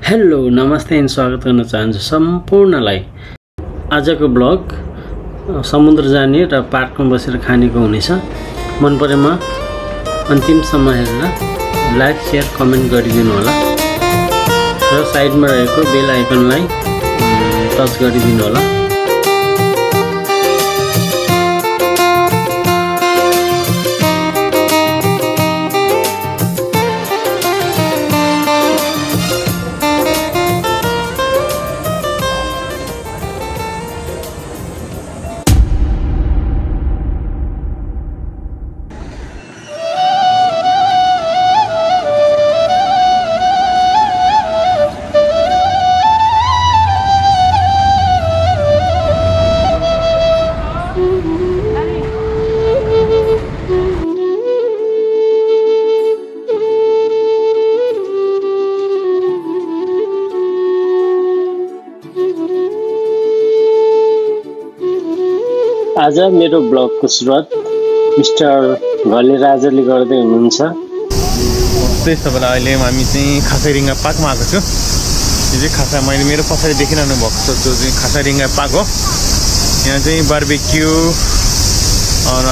Hello नमस्ते and स्वागत गर्न चाहन्छु सम्पूर्णलाई। आजको ब्लग समुद्र जाने र पार्कमा बसेर खानेको हुनेछ। मन परेमा अन्तिमसम्म हेरेर लाइक शेयर कमेन्ट गरिदिनु होला र साइडमा रहेको बेल आइकनलाई टच गरिदिनु होला। आज मेरो ब्लगको सुरुवात मिस्टर घले राजाले गर्दै हुनुहुन्छ। त्यस तपाईँलाई अहिले हामी चाहिँ खासाई रिङ्गा पार्कमा आएको छु। यो चाहिँ खासा मैले मेरो पछाडि देखिरहनु भएको छ जो चाहिँ खासाई रिङ्गा पार्क हो। यहाँ चाहिँ बार्बेक्यू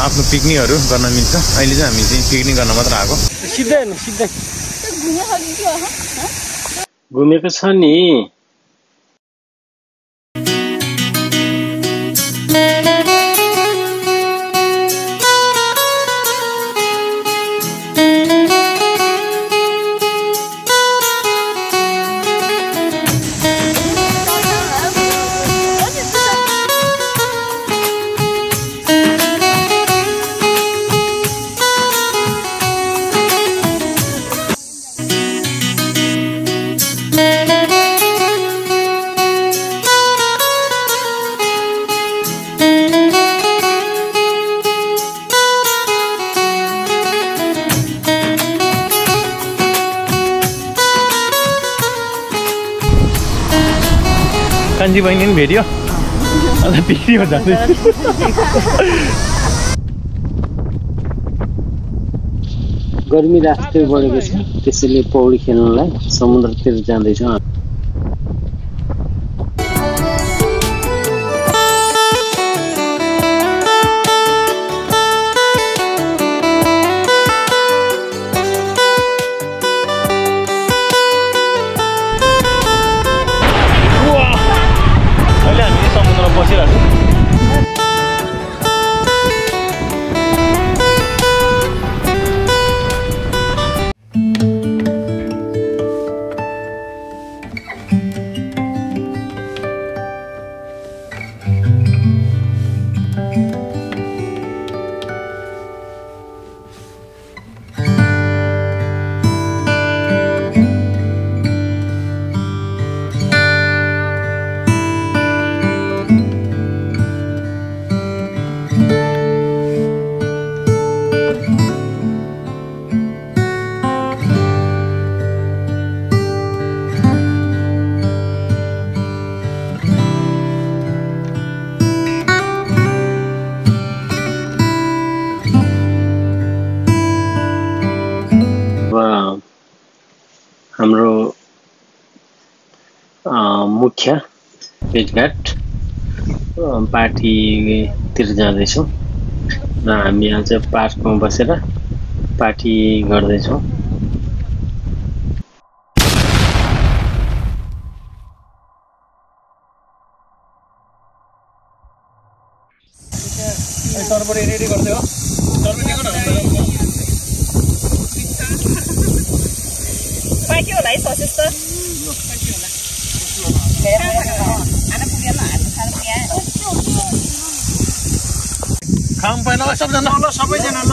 आफ्नो पिकनिकहरू गर्न मिल्छ। अहिले चाहिँ हामी चाहिँ पिकनिक गर्न मात्र आएको। सिधै घुमेको छ नि। कान्छी बहिनी पनि भेट्यो अन्त बिग्रियो जाँदै। गर्मी राष्ट्रै बढेको छ त्यसैले पौडी खेल्नलाई समुद्रतिर जाँदैछ। हाम्रो मुख्य भेटघाट पार्टीतिर जाँदैछौँ र हामी आज पार्कमा बसेर पार्टी गर्दैछौँ। रेडी गर्दै हो के होला है ससेस त खाम पाएन सबजना ल सबैजना ल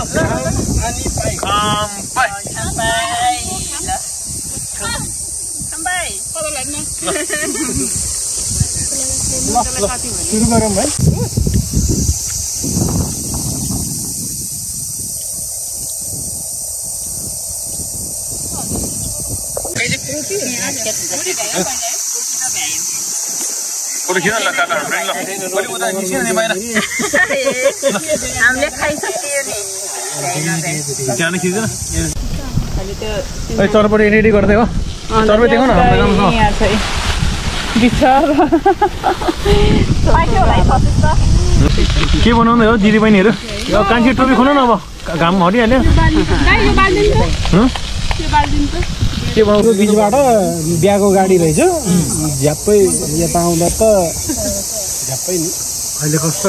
खाम पाए सुरु गरौँ भाइ। Por aquí la cara, venga. Voy a decir ni vaina. हामीले खाइसक्यो नि। जाने खिच्दैन। ए चरपडी रेडी गर्दै हो। चर्बे देखो न हाम्रो गाउँमा यहाँ चाहिँ बिचारा पाक्योलाई ससिस त के बनाउँदै हो दिदी बहिनीहरू यो कान्छी टोपी खोल्नु न अब घाम हटिहाल्यो के बनाउँछु बिचबाट बिहाको गाडी रहेछ झ्याप्पै यता आउँदा त झ्याप्पै नि अहिले कस्तो